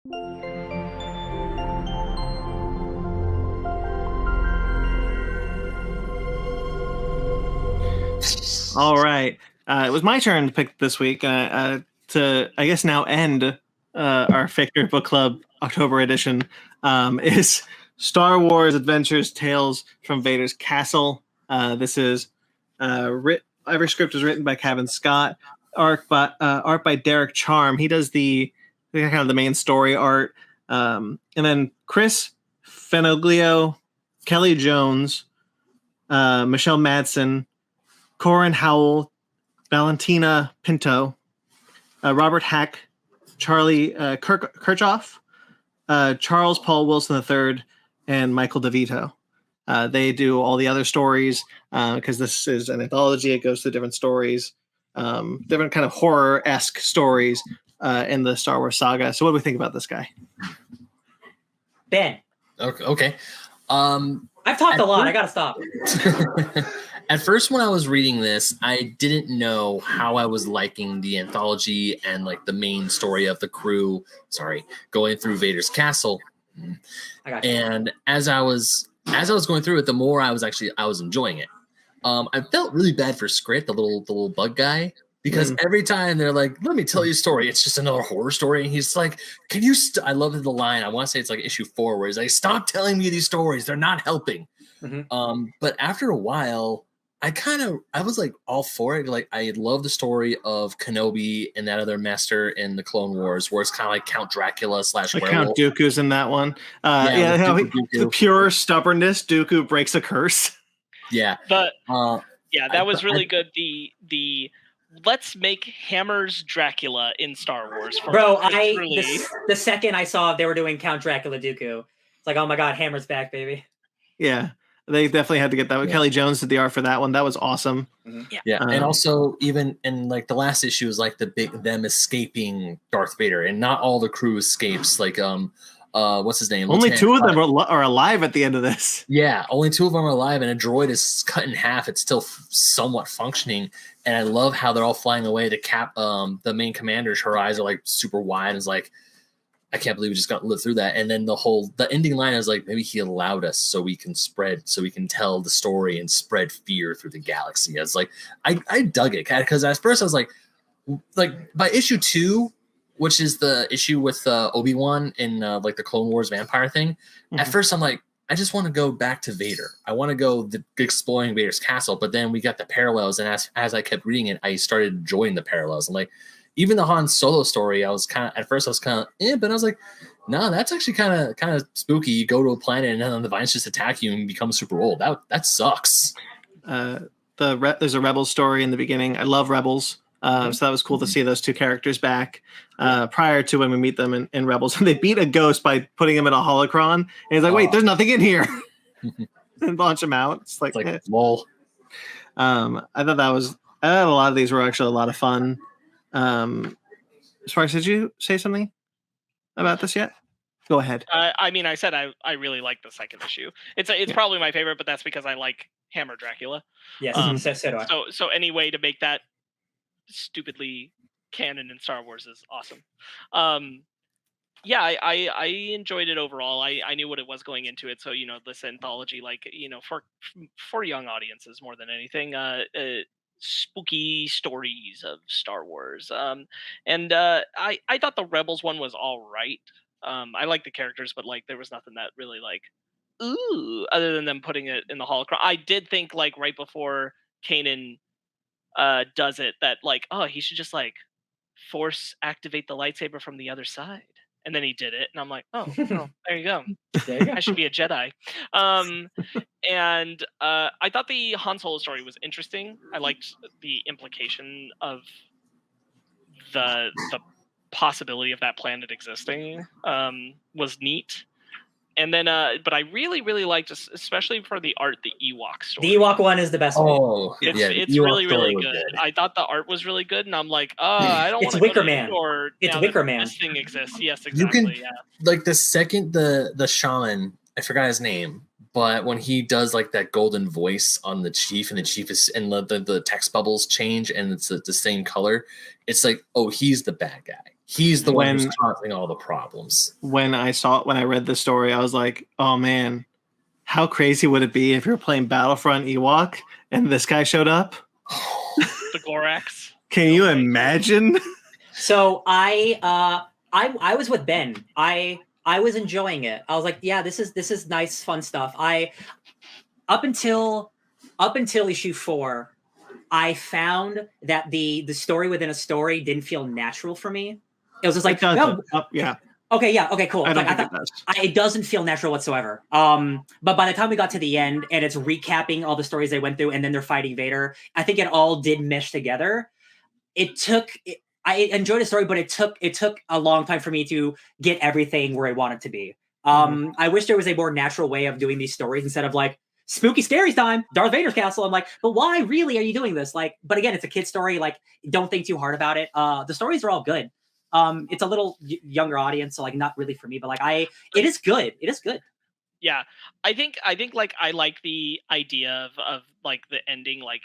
All right. It was my turn to pick this week to, I guess, now end our Victor Book Club October edition is Star Wars Adventures Tales from Vader's Castle. This is every script is written by Cavan Scott, art by Derek Charm. He does the kind of the main story art. And then Chris Fenoglio, Kelley Jones, Michelle Madsen, Corin Howell, Valentina Pinto, Robert Hack, Charlie Kirchhoff, Charles Paul Wilson III, and Michael DeVito. They do all the other stories because this is an anthology. It goes through different stories, different kind of horror-esque stories in the Star Wars saga. So what do we think about this guy? Ben. Okay. I've talked a lot. I got to stop. At first, when I was reading this, I didn't know how I was liking the anthology and like the main story of the crew. Going through Vader's castle. I got you. And as I was going through it, the more I was enjoying it. I felt really bad for Skrit, the little bug guy, because every time they're like, "Let me tell you a story," it's just another horror story, and he's like, "Can you?" I love the line. I want to say it's like issue 4, where he's like, "Stop telling me these stories; they're not helping." But after a while, I was like all for it. Like I love the story of Kenobi and that other master in the Clone Wars, where it's kind of like Count Dracula / werewolf. Count Dooku's in that one. The pure stubbornness. Dooku breaks a curse. Yeah, but that was really good. The let's make Hammer's Dracula in Star Wars. Bro, the second I saw they were doing Count Dracula Dooku, it's like, oh my god, Hammer's back, baby. Yeah. They definitely had to get that one. Yeah. Kelley Jones did the art for that one. That was awesome. Yeah. And also even in like the last issue is like them escaping Darth Vader, and not all the crew escapes. Like what's his name? Only two of them are alive at the end of this. Yeah, only 2 of them are alive, and a droid is cut in half. It's still somewhat functioning, and I love how they're all flying away. The main commanders, her eyes are like super wide, and is like, I can't believe we just got to live through that. And then the ending line is like, maybe he allowed us so we can tell the story and spread fear through the galaxy. I was like, I dug it, because at first I was like by issue 2, which is the issue with Obi-Wan in like the Clone Wars vampire thing. At first I'm like, I just want to go back to Vader. I want to go exploring Vader's castle. But then we got the parallels, and as I kept reading it, I started enjoying the parallels. I'm like, even the Han Solo story, I was kind of but I was like, no, that's actually kind of spooky. You go to a planet and then the Vines just attack you and become super old. That sucks. There's a Rebels story in the beginning. I love Rebels. So that was cool to see those 2 characters back prior to when we meet them in Rebels. And they beat a ghost by putting him in a holocron. And he's like, wait, there's nothing in here. And launch him out. It's like lol. I thought a lot of these were actually a lot of fun. Sparks, did you say something about this yet? Go ahead. I said I really like the second issue. It's probably my favorite, but that's because I like Hammer Dracula. Yes, so do I. So any way to make that stupidly canon in Star Wars is awesome. I enjoyed it overall. I knew what it was going into it. So this anthology, like for young audiences more than anything. Spooky stories of Star Wars. I thought the Rebels one was all right. I like the characters, but like there was nothing that really like ooh other than them putting it in the holocron. I did think like right before Kanan does it that like, oh, he should just like force activate the lightsaber from the other side. And then he did it, and I'm like, oh, there you go. I should be a Jedi. And I thought the Han Solo story was interesting. I liked the implication of the possibility of that planet existing. Was neat. And then, but I really, really liked, especially for the art, the Ewok story. The Ewok one is the best one. Oh, it's really, really good. I thought the art was really good, and I'm like, I don't want to Wicker Man. It's Wicker Man. This thing exists. Yes, exactly. You can, like the second the shaman, I forgot his name, but when he does like that golden voice on the chief, and the chief is, and the text bubbles change, and it's the same color, it's like, oh, he's the bad guy. He's the one who's causing all the problems. When I read this story, I was like, oh man, how crazy would it be if you were playing Battlefront Ewok and this guy showed up? The Gorax. Can you imagine? So I was with Ben. I was enjoying it. I was like, yeah, this is nice, fun stuff. Up until issue 4, I found that the story within a story didn't feel natural for me. It was just like, yeah. Okay, cool. It doesn't feel natural whatsoever. But by the time we got to the end and it's recapping all the stories they went through and then they're fighting Vader, I think it all did mesh together. I enjoyed the story, but it took a long time for me to get everything where I want it to be. I wish there was a more natural way of doing these stories instead of like, spooky scary time, Darth Vader's castle. I'm like, but why really are you doing this? Like, but again, it's a kid's story. Like, don't think too hard about it. The stories are all good. It's a little younger audience, so like not really for me, but like it is good. It is good. Yeah, I think like I like the idea of like the ending, like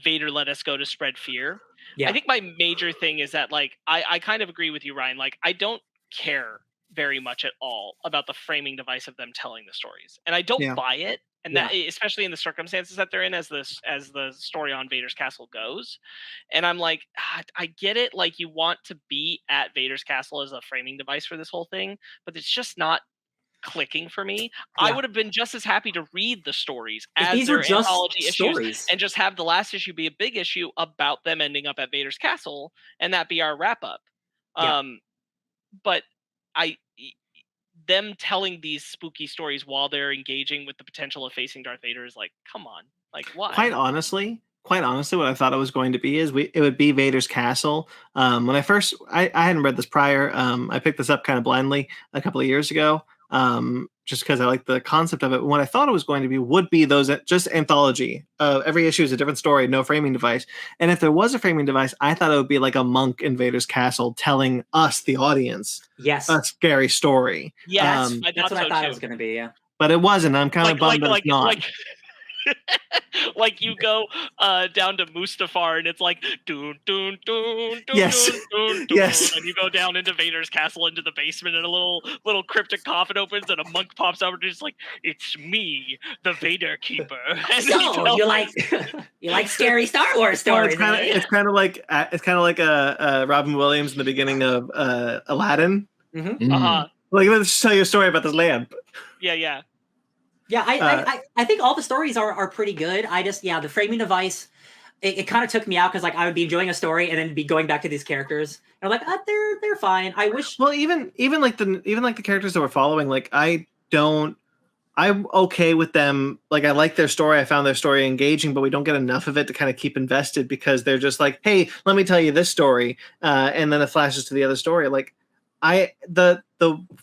Vader let us go to spread fear. Yeah. I think my major thing is that like I kind of agree with you, Ryan. Like I don't care very much at all about the framing device of them telling the stories, and I don't buy it. And that, especially in the circumstances that they're in, as the story on Vader's castle goes, and I'm like, I get it. Like you want to be at Vader's castle as a framing device for this whole thing, but it's just not clicking for me. Yeah. I would have been just as happy to read the stories as their anthology issues and just have the last issue be a big issue about them ending up at Vader's castle, and that be our wrap up. Yeah. But them telling these spooky stories while they're engaging with the potential of facing Darth Vader is like, come on, like why? Quite honestly, what I thought it was going to be is it would be Vader's castle. When I hadn't read this prior. I picked this up kind of blindly a couple of years ago, just because I like the concept of it. What I thought it was going to be would be those just anthology. Every issue is a different story, no framing device. And if there was a framing device, I thought it would be like a monk in Vader's castle telling us, the audience, a scary story. Yes, that's what I thought it was going to be. Yeah, but it wasn't. I'm kind of bummed that it's not. Like you go down to Mustafar and it's like doon doon doon doon yes. doon doon doon, yes. and you go down into Vader's castle into the basement and a little cryptic coffin opens and a monk pops up and it's like, it's me, the Vader Keeper. And so you like scary Star Wars stories? Well, it's kind of like Robin Williams in the beginning of Aladdin. Mm-hmm. Like, let's tell you a story about this lamp. Yeah. Yeah, I think all the stories are pretty good. I just, the framing device, it kind of took me out because like I would be enjoying a story and then be going back to these characters. And I'm like, they're fine. I wish. Well, even like the characters that we're following, like I'm okay with them. Like I like their story. I found their story engaging, but we don't get enough of it to kind of keep invested because they're just like, hey, let me tell you this story, and then it flashes to the other story. Like the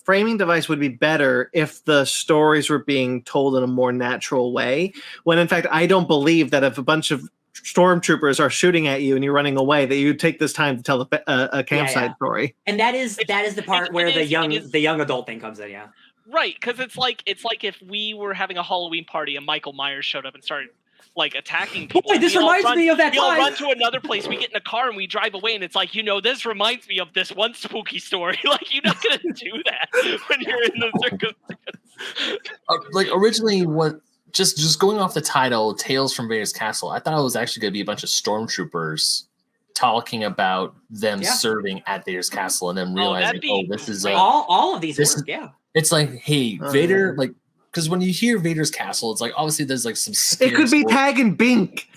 framing device would be better if the stories were being told in a more natural way. When in fact, I don't believe that if a bunch of stormtroopers are shooting at you and you're running away, that you take this time to tell a campsite story. And that is the part where the young adult thing comes in. Yeah. Right, because it's like if we were having a Halloween party and Michael Myers showed up and started like attacking people. Boy, this reminds me of that time. We run to another place, we get in a car and we drive away and it's like, this reminds me of this one spooky story. Like you're not gonna do that when you're in the circumstance. Like originally just going off the title, Tales from Vader's Castle, I thought it was actually gonna be a bunch of stormtroopers talking about them serving at Vader's Castle and then realizing, this is all of these It's like, hey, Vader, like, because when you hear Vader's castle, it's like obviously there's like some. It could be Tag and Bink.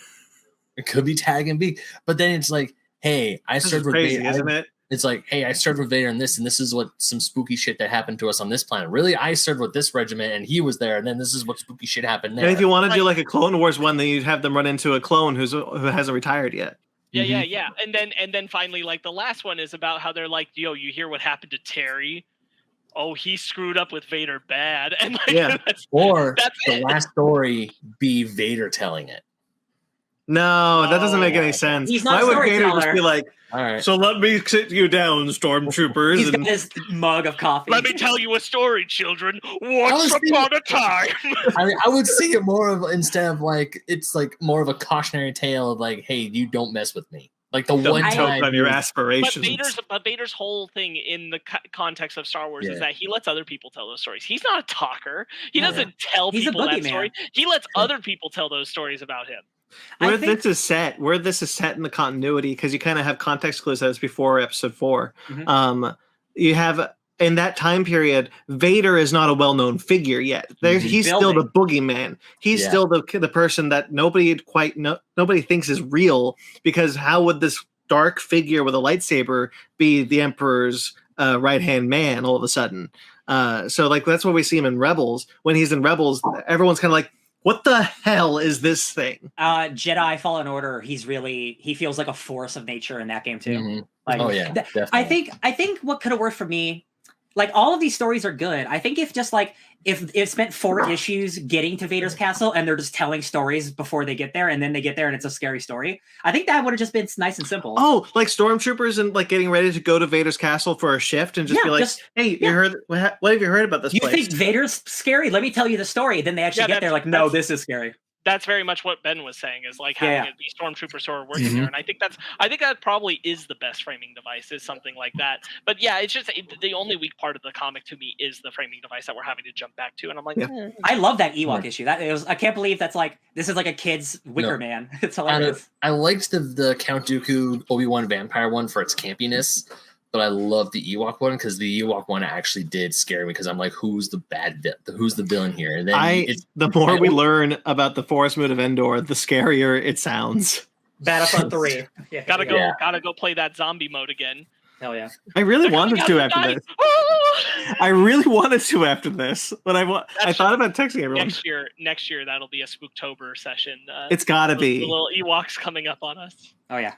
It could be Tag and Bink, but then it's like, hey, I started with Vader, isn't it? It's like, hey, I started with Vader and this is what some spooky shit that happened to us on this planet. Really, I started with this regiment and he was there, and then this is what spooky shit happened there. And if you want to do like a Clone Wars one, then you'd have them run into a clone who hasn't retired yet. Yeah. And then finally, like the last one is about how they're like, you hear what happened to Terry. Oh, he screwed up with Vader bad. And like, that's the last story be Vader telling it. No, that doesn't make any sense. Why would Vader just be like, all right, so let me sit you down, stormtroopers. He's got his mug of coffee. Let me tell you a story, children. Once upon a time. I would see it more of, instead of like, it's like more of a cautionary tale of like, hey, you don't mess with me. Like the one Don't time choke on your But aspirations. Vader's whole thing in the context of Star Wars is that he lets other people tell those stories. He's not a talker. He doesn't tell He's a people that boogeyman. story. He lets other people tell those stories about him. Where this is set in the continuity, because you kind of have context clues that it's before episode 4. You have in that time period, Vader is not a well-known figure yet. He's still the boogeyman. He's still the person that nobody thinks is real, because how would this dark figure with a lightsaber be the Emperor's right-hand man all of a sudden? So like that's why we see him in Rebels. When he's in Rebels, everyone's kind of like, what the hell is this thing? Jedi Fallen Order, he feels like a force of nature in that game too. Like, definitely. I think what could have worked for me, like all of these stories are good. I think if it spent 4 issues getting to Vader's castle and they're just telling stories before they get there, and then they get there and it's a scary story, I think that would have just been nice and simple. Oh, like stormtroopers and like getting ready to go to Vader's castle for a shift and just be like, hey, you heard what have you heard about this place? You think Vader's scary? Let me tell you the story. Then they actually get there like, no, this is scary. That's very much what Ben was saying, is like having it be stormtroopers who are working there, and I think that probably is the best framing device, is something like that. But yeah, it's just the only weak part of the comic to me is the framing device that we're having to jump back to, and I'm like, I love that Ewok issue. I can't believe this is like a kid's Wicker Man. It's hilarious. I liked the Count Dooku Obi-Wan vampire one for its campiness. But I love the Ewok one, because the Ewok one actually did scare me, because I'm like, who's the villain here? And then the more we learn about the Forest Moon of Endor, the scarier it sounds. Battlefront 3. Gotta go play that zombie mode again. Hell yeah. I really wanted to after this. I really wanted to after this, but I thought about texting everyone. Next year that'll be a Spooktober session. It's gotta be. The little Ewoks coming up on us. Oh yeah.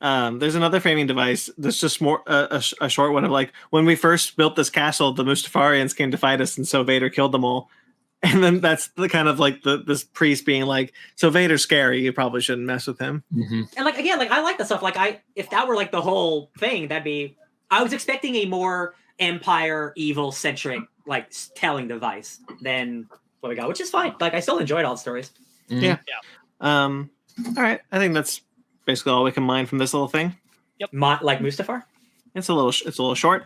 There's another framing device that's just more a short one of like, when we first built this castle, the Mustafarians came to fight us, and so Vader killed them all. And then that's the kind of like this priest being like, so Vader's scary, you probably shouldn't mess with him. And like again, like I like the stuff. Like if that were like the whole thing, I was expecting a more Empire evil centric like telling device than what we got, which is fine. Like I still enjoyed all the stories. Yeah. All right, I think that's basically all we can mine from this little thing. Yep. Like Mustafar? It's a little short.